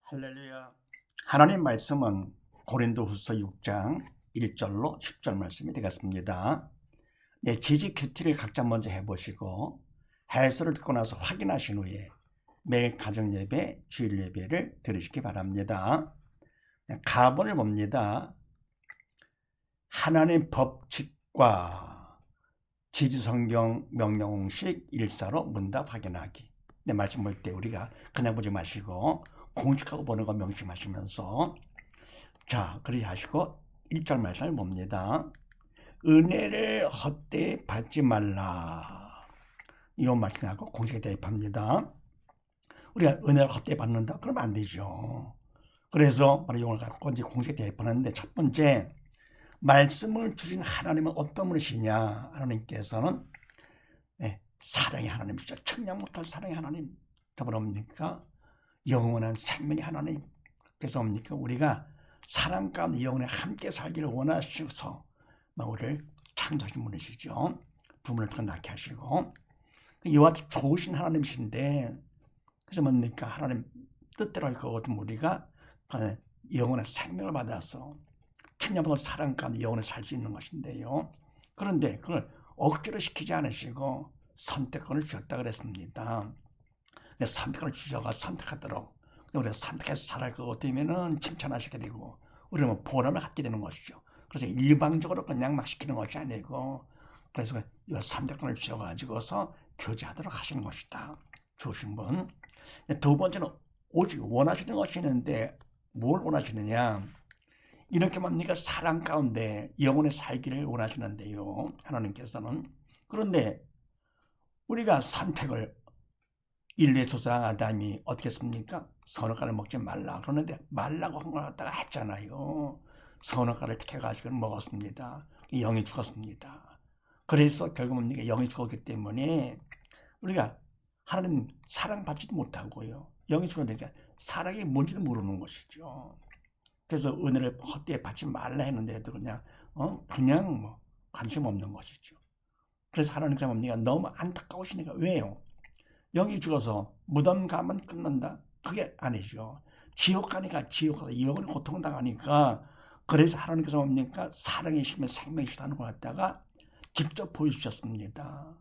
할렐루야. 하나님 말씀은 고린도후서 6장 1절로 10절 말씀이 되겠습니다. 지지 큐티를 각자 먼저 해보시고 해설을 듣고 나서 확인하신 후에 매일 가정예배, 주일예배를 들으시기 바랍니다. 가본을 봅니다. 하나님 법칙과 지지성경 명령공식 1사로 문답 확인하기. 말씀 볼 때 우리가 그냥 보지 마시고 공식하고 보는 거 명심하시면서, 자, 그렇게 하시고 1절 말씀을 봅니다. 은혜를 헛되이 받지 말라. 이 말씀하고 공식에 대입합니다. 우리가 은혜를 헛되이 받는다? 그러면 안 되죠. 그래서 바로 이걸 갖고 이제 공식에 대입하는데, 첫 번째, 말씀을 주신 하나님은 어떤 분이시냐? 하나님께서는 사랑의 하나님이시죠. 청량 못할 사랑의 하나님. 더불어 뭡니까? 영원한 생명의 하나님. 그래서 뭡니까? 우리가 사랑 가운데 영원히 함께 살기를 원하셔서 우리를 창조하신 분이시죠. 부모를 통해 낳게 하시고 이와 같이 좋으신 하나님이신데, 그래서 뭡니까? 하나님 뜻대로 할 거거든. 우리가 영원한 생명을 받아서 천년보다 사랑 가운데 영원히 살 수 있는 것인데요. 그런데 그걸 억지로 시키지 않으시고 선택권을 주셨다 그랬습니다. 선택을 주셔가 선택하도록, 우리가 선택해서 살아갈 것 되면은 칭찬하시게 되고 우리는 보람을 갖게 되는 것이죠. 그래서 일방적으로 그냥 막 시키는 것이 아니고, 그래서 이 선택권을 주셔가지고서 교제하도록 하시는 것이다. 좋으신 분. 두 번째는 오직 원하시는 것이 있는데 뭘 원하시느냐? 이렇게 뭡니까? 사랑 가운데 영원히 살기를 원하시는데요, 하나님께서는. 그런데 우리가 선택을, 인류의 조상 아담이 어떻게 했습니까? 선악과를 먹지 말라 그러는데 말라고 한 걸 갖다가 했잖아요. 선악과를 택해가지고 먹었습니다. 영이 죽었습니다. 그래서 결국 뭡니까? 영이 죽었기 때문에 우리가 하나님 사랑받지도 못하고요, 영이 죽었으니까 사랑이 뭔지도 모르는 것이죠. 그래서 은혜를 헛되이 받지 말라 했는데도 그냥 관심 없는 것이죠. 그래서 하나님께서 뭡니까? 너무 안타까우시니까. 왜요? 영이 죽어서 무덤 가면 끝난다? 그게 아니죠. 지옥 가니까 지옥 가서 영원히 고통당하니까, 그래서 하나님께서 뭡니까? 사랑이시면 생명이시다는 걸 갖다가 직접 보여주셨습니다.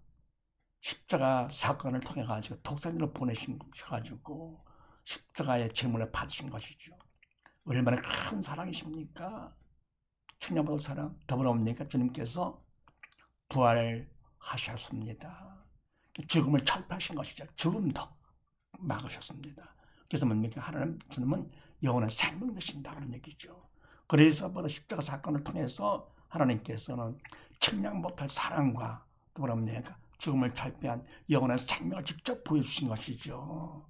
십자가 사건을 통해 가지고 독생자를 보내셔가지고 십자가의 제물을 받으신 것이죠. 얼마나 큰 사랑이십니까? 천년보다 사랑. 더불어 뭡니까? 주님께서 부활하셨습니다. 죽음을 철폐하신 것이죠. 죽음도 막으셨습니다. 그래서 뭡니까? 하나님 주님은 영원한 생명 되신다 그런 얘기죠. 그래서 바로 십자가 사건을 통해서 하나님께서는 측량 못할 사랑과 또 뭡니까? 죽음을 철폐한 영원한 생명을 직접 보여주신 것이죠.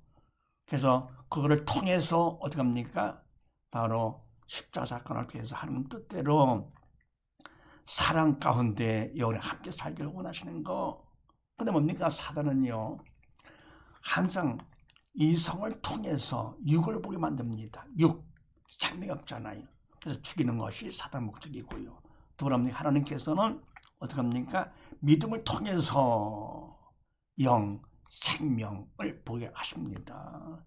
그래서 그거를 통해서 어떻게 합니까? 바로 십자가 사건을 통해서 하나님 뜻대로 사랑 가운데 영원히 함께 살기를 원하시는 거. 근데 뭡니까? 사단은요, 항상 이성을 통해서 육을 보게 만듭니다. 육, 생명이 없잖아요. 그래서 죽이는 것이 사단 목적이고요. 또 그럽니까? 하나님께서는 어떻게 합니까? 믿음을 통해서 영, 생명을 보게 하십니다.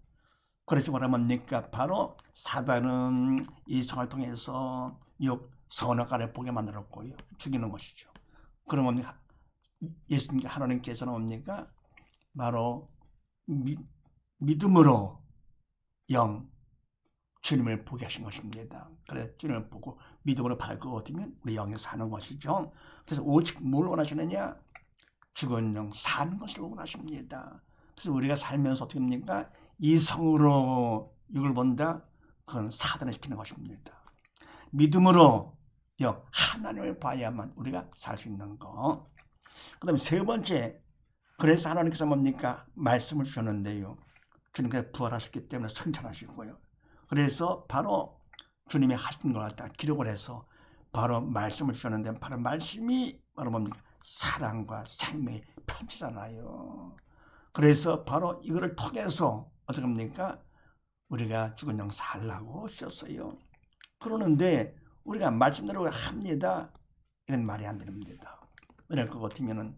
그래서 뭐라 합니까? 바로 사단은 이성을 통해서 육, 선악과를 보게 만들었고요, 죽이는 것이죠. 그러면 예수님, 하나님께서는 뭡니까? 바로 믿음으로 영, 주님을 보게 하신 것입니다. 그래서 주님을 보고 믿음으로 바랄 것 같으면 우리 영에 사는 것이죠. 그래서 오직 뭘 원하시느냐? 죽은 영, 사는 것을 원하십니다. 그래서 우리가 살면서 어떻게 합니까? 이성으로 육을 본다? 그건 사단을 시키는 것입니다. 믿음으로 영, 하나님을 봐야만 우리가 살 수 있는 거. 그 다음에 세 번째, 그래서 하나님께서 뭡니까? 말씀을 주셨는데요, 주님께서 부활하셨기 때문에 승천하시고요, 그래서 바로 주님이 하신 걸 갖다 기록을 해서 바로 말씀을 주셨는데, 바로 말씀이 바로 뭡니까? 사랑과 생명의 편지잖아요. 그래서 바로 이거를 통해서 어떻게 합니까? 우리가 죽은 영 살라고 하셨어요. 그러는데 우리가 말씀대로 합니다. 이건 말이 안 됩니다. 이럴 것 같으면은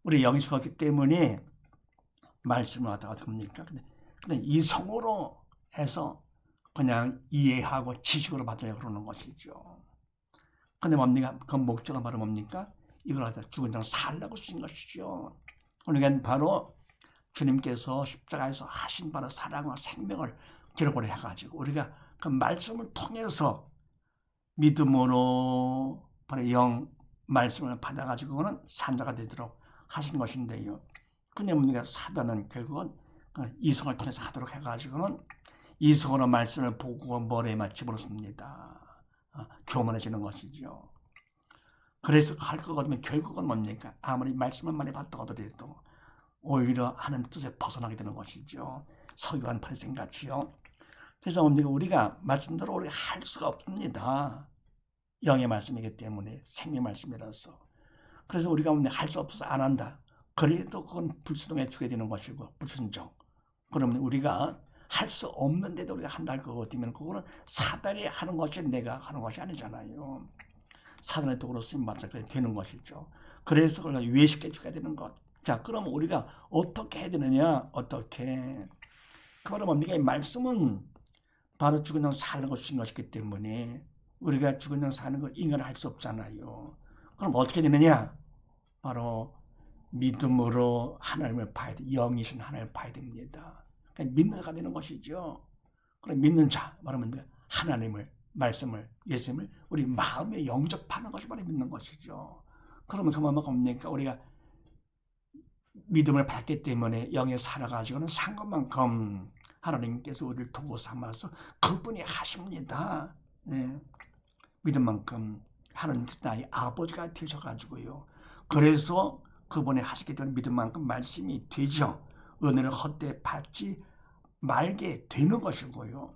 우리 영이 죽었기 때문에 말씀을 갖다가 어떻게 합니까? 근데 이성으로 해서 그냥 이해하고 지식으로 받으려고 그러는 것이죠. 근데 뭡니까? 그 목적은 바로 뭡니까? 이걸 갖다 죽은 자로 살라고 쓰신 것이죠. 그러니까 바로 주님께서 십자가에서 하신 바로 사랑과 생명을 기록을 해가지고 우리가 그 말씀을 통해서 믿음으로 바로 영 말씀을 받아가지고는 산자가 되도록 하신 것인데요. 근데 우리가 사단은 결국은 이성을 통해서 하도록 해가지고는 이성으로 말씀을 보고 머리에만 집어넣습니다. 교만해지는 것이죠. 그래서 할 거거든요. 결국은 뭡니까? 아무리 말씀을 많이 받다고 하더라도 오히려 하는 뜻에 벗어나게 되는 것이죠. 서기관 발생같이요. 그래서 뭡니까? 우리가 말씀대로 우리가 할 수가 없습니다. 영의 말씀이기 때문에 생명의 말씀이라서. 그래서 우리가 할 수 없어서 안 한다. 그래도 그건 불순종에 주게 되는 것이고 불순종. 그러면 우리가 할 수 없는데도 우리가 한다 할 거거든요. 그거는 사단이 하는 것이 내가 하는 것이 아니잖아요. 사단의 도구로 쓰임받아서 그게 되는 것이죠. 그래서 그걸 외식해 주게 되는 것. 자, 그럼 우리가 어떻게 해야 되느냐? 어떻게? 그 바로 뭡니까? 이 말씀은 바로 죽은 영 사는 것인 것이기 때문에 우리가 죽은 영 사는 걸 인간은 할 수 없잖아요. 그럼 어떻게 되느냐? 바로 믿음으로 하나님을 봐야 돼. 영이신 하나님을 봐야 됩니다. 그러니까 믿는 자가 되는 것이죠. 그럼 믿는 자, 말하면 하나님을, 말씀을, 예수님을 우리 마음에 영접하는 것이 바로 믿는 것이죠. 그러면 그만큼 뭡니까? 우리가 믿음을 받기 때문에 영에 살아가지고는 산 것만큼 하나님께서 우리를 도구 삼아서 그분이 하십니다. 네. 믿음만큼 하나님께서 나의 아버지가 되셔가지고요. 그래서 그분이 하시기 때문에 믿음만큼 말씀이 되죠. 은혜를 헛되이 받지 말게 되는 것이고요.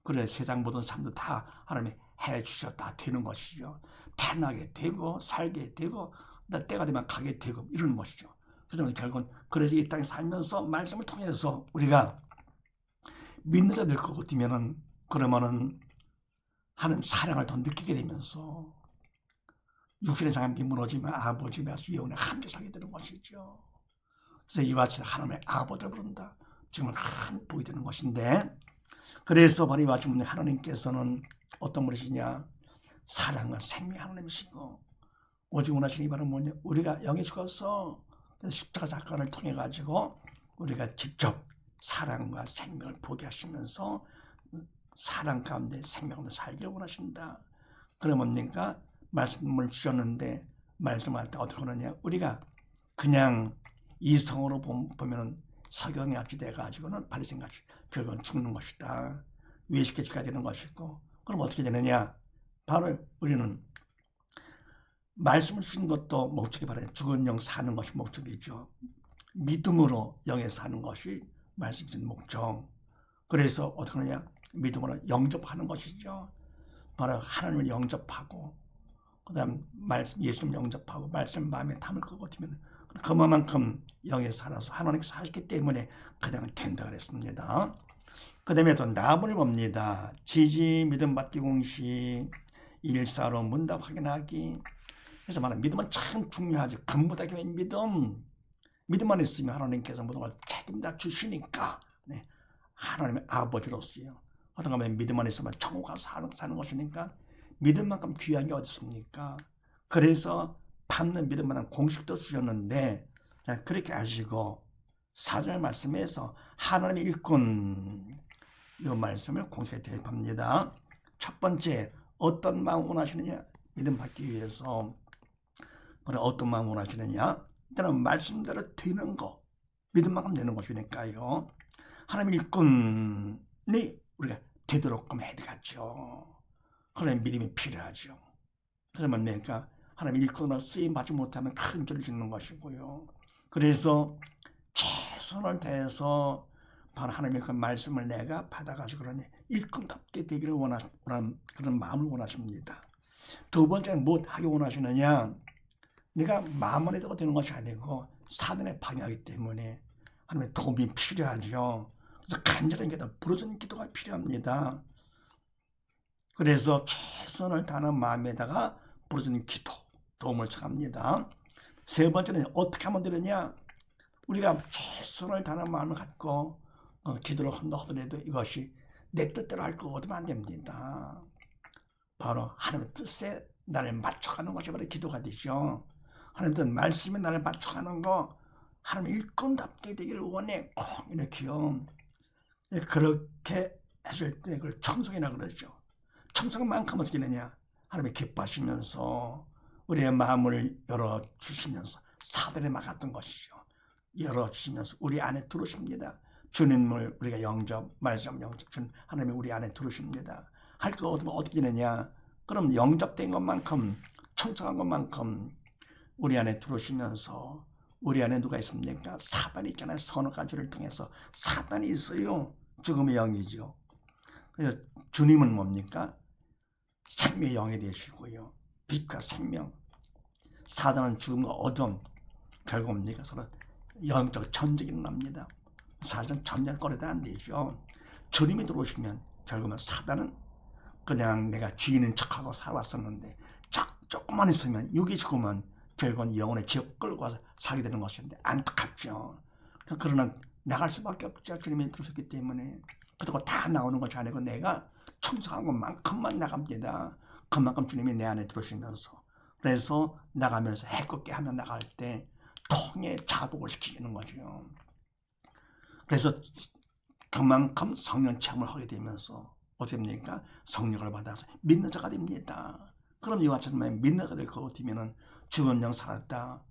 그래 세상 모든 사람도 다 하나님이 해주셨다 되는 것이죠. 태어나게 되고 살게 되고 때가 되면 가게 되고 이러는 것이죠. 그래서 결국은 그래서 이 땅에 살면서 말씀을 통해서 우리가 믿는 자 될 것 같으면은 그러면은 하는 사랑을 더 느끼게 되면서 육신의 장애물이 무너지면 아버지 앞에서 예언에 함께 살게 되는 것이죠. 그래서 이와 같이 하나님의 아버지를 부른다. 정말 큰 복이 되는 것인데 그래서 바로 이와 같이 하나님께서는 어떤 분이시냐? 사랑과 생명의 하나님이시고 오직 원하시는 이 바로 뭐냐? 우리가 영에 죽어서 십자가 사건을 통해 가지고 우리가 직접 사랑과 생명을 보게 하시면서 사랑 가운데 생명 가운데 살기를 원하신다. 그러면 뭡니까? 말씀을 주셨는데 말씀할 때 어떻게 하느냐? 우리가 그냥 이성으로 보면은 석영이 같이 돼가지고는 바리새인같이 결국은 죽는 것이다. 외식해지가 되는 것이고 그럼 어떻게 되느냐? 바로 우리는 말씀을 주신 것도 목적이 바로 죽은 영 사는 것이 목적이죠. 믿음으로 영에 사는 것이 말씀 주신 목적. 그래서 어떻게 하느냐? 믿음으로 영접하는 것이죠. 바로 하나님을 영접하고 그다음 말씀 예수님 영접하고 말씀 마음에 담을 것 같으면 그만큼 영에 살아서 하나님께서 하셨기 때문에 그냥 된다 그랬습니다. 그 다음에 또 나무를 봅니다. 지지 믿음 받기 공식 일사로 문답 확인하기. 그래서 말하는 믿음은 참 중요하죠. 근본적인 믿음. 믿음만 있으면 하나님께서 모든 걸 책임다 주시니까 네. 하나님의 아버지로서요. 어떤가 하면 믿음만 있으면 천국 가서 사는 것이니까 믿음만큼 귀한 게 어디 있습니까? 그래서 받는 믿음만한 공식도 주셨는데 자, 그렇게 하시고 4절 말씀에서 하나님의 일꾼 이 말씀을 공식에 대입합니다. 첫 번째 어떤 마음 원하시느냐? 믿음 받기 위해서 어떤 마음 원하시느냐? 일단은 말씀대로 되는 거 믿음만큼 되는 것이니까요. 하나님의 일꾼이 우리가 되도록 해야 되겠죠. 그런 믿음이 필요하죠. 그래서 뭡니까? 하나님 일꾼으로 쓰임받지 못하면 큰 죄를 짓는 것이고요. 그래서 최선을 다해서 바로 하나님의 그 말씀을 내가 받아가지고 그러니 일꾼답게 되기를 원하는 그런 마음을 원하십니다. 두 번째는 무엇 하기 원하시느냐? 내가 마음만 해도 되는 것이 아니고 사단에 방해하기 때문에 하나님의 도움이 필요하죠. 그래서 간절한 기도, 부르짖는 기도가 필요합니다. 그래서 최선을 다하는 마음에다가 부르짖는 기도, 도움을 청합니다. 세 번째는 어떻게 하면 되느냐? 우리가 최선을 다하는 마음을 갖고 기도를 한다 하더라도 이것이 내 뜻대로 할 거 얻으면 안 됩니다. 바로 하나님의 뜻에 나를 맞춰가는 것이 바로 기도가 되죠. 하나님 뜻 말씀에 나를 맞춰가는 거 하나님 일꾼답게 되기를 원해. 꼭 이렇게요. 그렇게 했을 때 그걸 청성이라 그러죠. 청성만큼 어떻게 되느냐, 하나님이 기뻐하시면서 우리의 마음을 열어주시면서 사단에 막았던 것이죠. 열어주시면서 우리 안에 들어오십니다. 주님을 우리가 영접, 말씀 영접, 하나님이 우리 안에 들어오십니다. 할 거 어떻게 되느냐, 그럼 영접된 것만큼, 청성한 것만큼 우리 안에 들어오시면서, 우리 안에 누가 있습니까? 사단이 있잖아요. 서너 가지를 통해서 사단이 있어요. 죽음의 영이죠. 그래서 주님은 뭡니까? 생명의 영이 되시고요. 빛과 생명. 사단은 죽음과 어둠. 결국 뭡니까? 서로 영적 전쟁이 일어납니다. 사실은 전쟁거리도 안 되죠. 주님이 들어오시면 결국은 사단은 그냥 내가 주인인 척하고 살았었는데 조금만 있으면 육이 죽으면 결국은 영혼의 지옥 끌고 와서 살게 되는 것인데 안타깝죠. 그러나 나갈 수밖에 없죠. 주님이 들어오셨기 때문에. 그렇다고 다 나오는 것이 아니고 내가 청성한 것만큼만 나갑니다. 그만큼 주님이 내 안에 들어오시면서, 그래서 나가면서 해롭게 하며 나갈 때 통에 자복을 시키는 거죠. 그래서 그만큼 성령 체험을 하게 되면서 어떻게 됩니까? 성령을 받아서 믿는 자가 됩니다. 그럼 이와 같이 믿는 자가 될 것 같으면 죽은 영 살았다,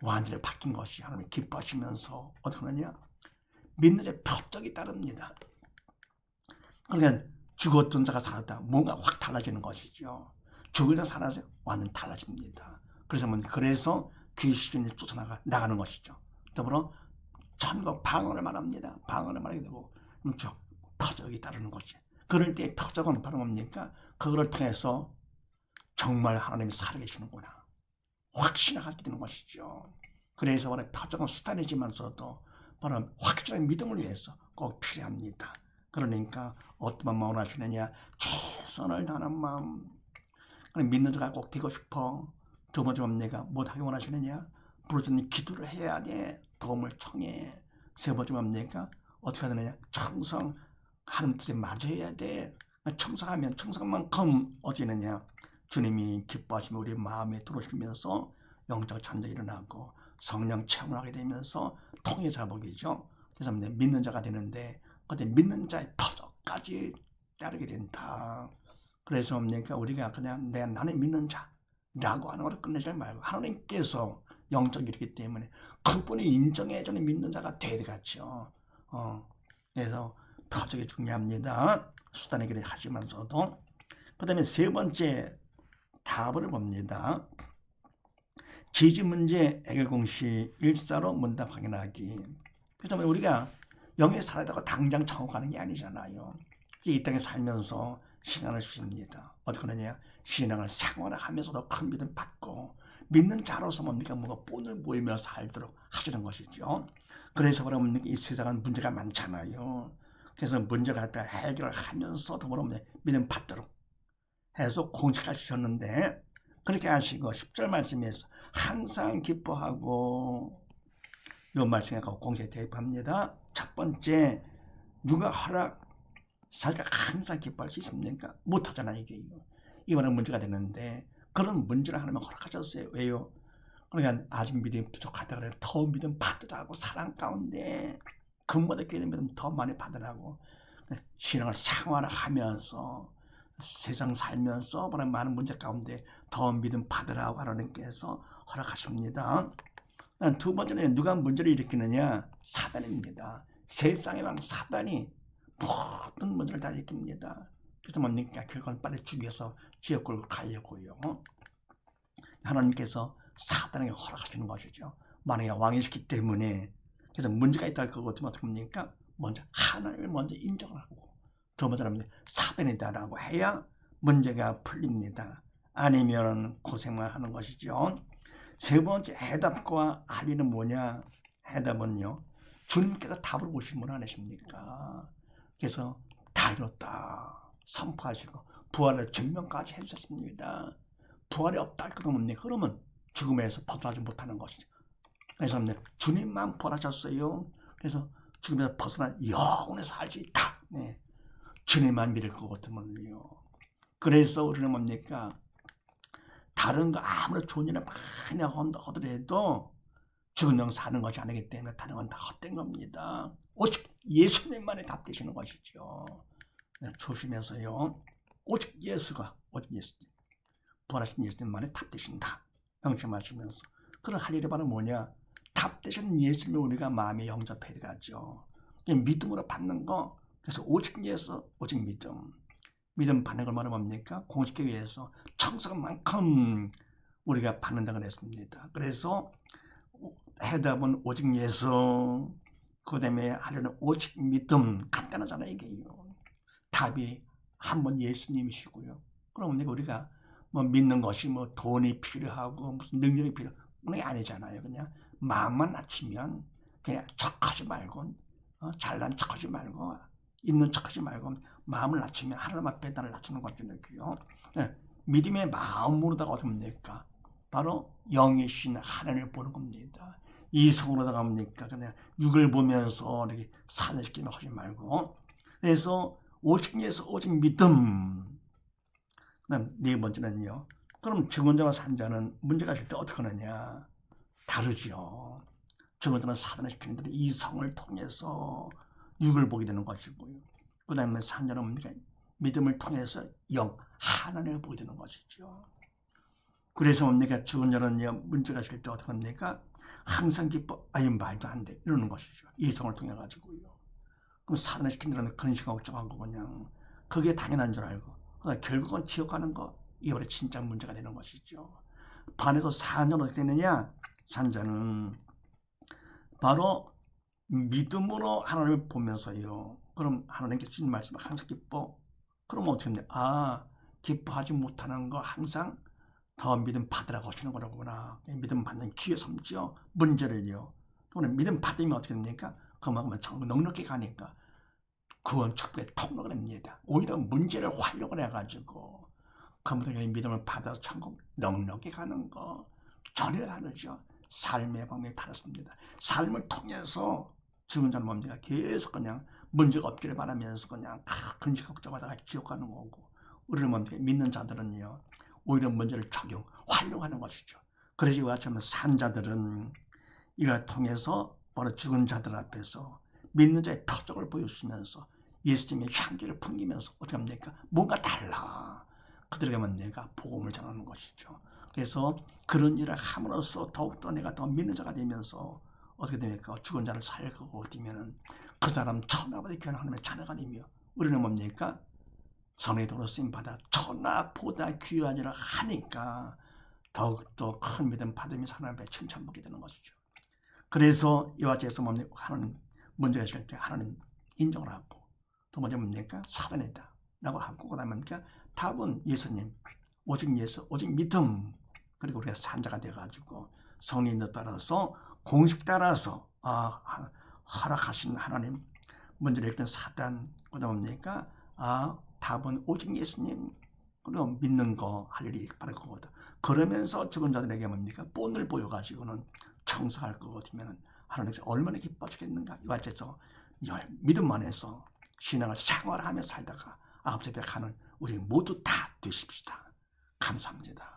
완전히 바뀐 것이 하나님이 기뻐하시면서 어떻게 하느냐? 믿는 자의 표적이 따릅니다. 그러니까 죽었던 자가 살았다, 뭔가 확 달라지는 것이죠. 죽은 자가 살아서 완전 달라집니다. 그래서 귀신이 쫓아나가는 것이죠. 더불어 천국 방언을 말합니다. 방언을 말하게 되고 표적이 따르는 것이. 그럴 때 표적은 바로 뭡니까? 그거를 통해서 정말 하나님이 살아계시는구나, 확신하게 되는 것이죠. 그래서 바로 표적은 수단이지만서도 바로 확실한 믿음을 위해서 꼭 필요합니다. 그러니까 어떤 마음을 하시느냐, 최선을 다하는 마음. 믿는 자가 꼭 되고 싶어. 두 번째 뭡니까? 못하게 원하시느냐? 부르짖는 기도를 해야 돼. 도움을 청해. 세 번째 뭡니까? 어떻게 하느냐? 청성, 하나님 뜻에 맞아야 돼. 청성하면 청성만큼 어떻게 되느냐? 주님이 기뻐하시면 우리 마음에 들어오시면서 영적 전쟁이 일어나고 성령 체험을 하게 되면서 통의 자복이죠. 그래서 믿는 자가 되는데 그때 믿는 자의 표적까지 따르게 된다. 그래서 뭡니까? 우리가 그냥 나는 믿는 자라고 하는 것을 끝내지 말고 하나님께서 영적이기 때문에 그분이 인정해주는 믿는 자가 되겠죠. 그래서 표적이 중요합니다. 수단의 길을 하시면서도. 그 다음에 세 번째 답을 봅니다. 지지문제 해결공식 일사로 문답 확인하기. 그래서 우리가 영에 살아다가 당장 천국 가는 게 아니잖아요. 이 땅에 살면서 신앙을 주십니다. 어떻게 하느냐? 신앙을 생활을 하면서도 큰 믿음 받고 믿는 자로서 뭡니까? 뭔가 본을 모이며 살도록 하시는 것이죠. 그래서 그러면 이 세상은 문제가 많잖아요. 그래서 문제를 갖다 해결을 하면서 더불어 믿음 받도록 해서 공식하셨는데, 그렇게 하시고 10절 말씀에서 항상 기뻐하고, 이 말씀에 공식에 대입합니다. 첫 번째, 누가 허락, 자기가 항상 기뻐할 수 있습니까? 못하잖아요. 이거는 문제가 되는데, 그런 문제를 하나님은 허락하셨어요. 왜요? 그러니까 아직 믿음이 부족하다 그래. 더 믿음 받으라고, 사랑 가운데 근무다 깨는 믿음 더 많이 받으라고, 신앙을 생활을 하면서 세상 살면서 많은 문제 가운데 더 믿음 받으라고 하나님께서 허락하십니다. 두 번째는 누가 문제를 일으키느냐? 사단입니다. 세상의 왕 사단이 모든 문제를 다 일으킵니다. 그래서 뭡니까? 결국은 빨리 죽여서 지옥 끌고 가려고요. 하나님께서 사단에게 허락하시는 것이죠. 만약에 왕이시기 때문에. 그래서 문제가 있다 할 것 같으면 어떻게 합니까? 먼저 하나님을 먼저 인정을 하고, 두 번째는 사단이다라고 해야 문제가 풀립니다. 아니면 고생만 하는 것이죠. 세 번째 해답과 합의는 뭐냐? 해답은요, 주님께서 답을 오신 분 아니십니까? 그래서 다 이뤘다 선포하시고 부활의 증명까지 해주셨습니다. 부활이 없다 할 것 없네. 그러면 죽음에서 벗어나지 못하는 것이죠. 그래서 주님만 부활하셨어요. 그래서 죽음에서 벗어나 영원히 살 수 있다. 네. 주님만 믿을 것 같으면요. 그래서 우리는 뭡니까? 다른 거 아무리 좋은 일을 많이 하더라도 죽은 영 사는 것이 아니기 때문에 다른 건 다 헛된 겁니다. 오직 예수님만이 답 되시는 것이죠. 네, 조심해서요. 오직 예수님, 부활하신 예수님만이 답 되신다. 명심하시면서. 그런 할 일이 바로 뭐냐? 답 되신 예수님을 우리가 마음에 영접해야 되죠. 믿음으로 받는 거. 그래서 오직 예수, 오직 믿음. 믿음 받는 걸 말하면 뭡니까? 공식교회에서 청석만큼 우리가 받는다고 그랬습니다. 그래서 해답은 오직 예수, 그 다음에 하려는 오직 믿음. 간단하잖아요, 이게요. 답이 한 번 예수님이시고요. 그럼 우리가 뭐 믿는 것이 뭐 돈이 필요하고 무슨 능력이 필요한 게 아니잖아요. 그냥 마음만 낮추면 그냥 척하지 말고 잘난 척하지 말고 있는 척하지 말고 마음을 낮추면 하나님 앞에 나를 낮추는 것이고요. 네, 믿음의 마음으로다가 어떻게 합니까? 바로 영이신 하나님을 보는 겁니다. 이성으로다가 합니까? 그냥 육을 보면서 이렇게 사내시키는 하지 말고. 그래서 오직 예수, 오직 믿음. 그다음 네 번째는요. 그럼 죽은 자와 산 자는 문제가 있을 때 어떻게 하느냐? 다르죠. 죽은 자는 사단을 시키는 대로 이성을 통해서 육을 보게 되는 것이고요. 그 다음에 산 자는 뭡니까? 믿음을 통해서 영, 하나님을 보게 되는 것이죠. 그래서 뭡니까? 죽은 자는요, 문제가 있을 때 어떻게 합니까? 항상 기뻐, 아유, 말도 안 돼. 이러는 것이죠. 이성을 통해 가지고요. 그럼 사단을 시킨 다음에 근심 걱정하고 그냥 그게 당연한 줄 알고 결국은 지옥 가는 거, 이게 바로 진짜 문제가 되는 것이죠. 반에서 산자는 어떻게 되느냐? 산자는 바로 믿음으로 하나님을 보면서요. 그럼 하나님께 주신 말씀 항상 기뻐. 그럼 어떻게 합니까? 아, 기뻐하지 못하는 거 항상 더 믿음 받으라고 하시는 거라구나. 믿음 받는 기회 삼죠. 문제를요. 또는 믿음 받으면 어떻게 됩니까? 그만큼 넉넉히 가니까 구원 축복의 통로가 됩니다. 오히려 문제를 활용을 해가지고 그분들에게 믿음을 받아서 천국 넉넉히 가는 거 전혀 다르죠. 삶의 방법이 다릅니다. 삶을 통해서 죽은 자는 뭡니까? 계속 그냥 문제가 없기를 바라면서 그냥 근심 걱정하다가 지옥 가는 거고, 우리는 뭡니까? 믿는 자들은요 오히려 문제를 적용, 활용하는 것이죠. 그래서 이와 같이 산자들은 이걸 통해서 바로 죽은 자들 앞에서 믿는 자의 표적을 보여주시면서 예수님의 향기를 풍기면서 어떻게 합니까? 뭔가 달라. 그들에게만 내가 복음을 전하는 것이죠. 그래서 그런 일을 함으로써 더욱더 내가 더 믿는 자가 되면서 어떻게 됩니까? 죽은 자를 살고 되면은 그 사람 천하보다 귀한 하나님의 자녀가 되며, 우리는 뭡니까? 선의 도로 쓰임받아 천하보다 귀한 일을 하니까 더욱더 큰 믿음 받으면서 하나님 앞에 칭찬받게 되는 것이죠. 그래서 이와 같이 해서 뭡니까? 하나님 문제가 있을 때 하나님 인정을 하고, 두 번째 뭡니까? 사단이다 라고 하고, 그 다음에 뭡니까? 답은 예수님, 오직 예수, 오직 믿음. 그리고 우리가 산자가 돼가지고 성령님에 따라서 공식 따라서 허락하신 하나님, 문제를 일으키는 사단, 그 다음에 뭡니까? 답은 오직 예수님. 그리고 믿는 거 할 일이 바로 그거다. 그러면서 죽은 자들에게 뭡니까? 본을 보여가지고는 청소할 거거든요. 하나님께서 얼마나 기뻐하시겠는가. 이와 같이 해서 믿음 안에서 신앙을 생활하며 살다가 아홉째 배 가는 우리 모두 다 되십시다. 감사합니다.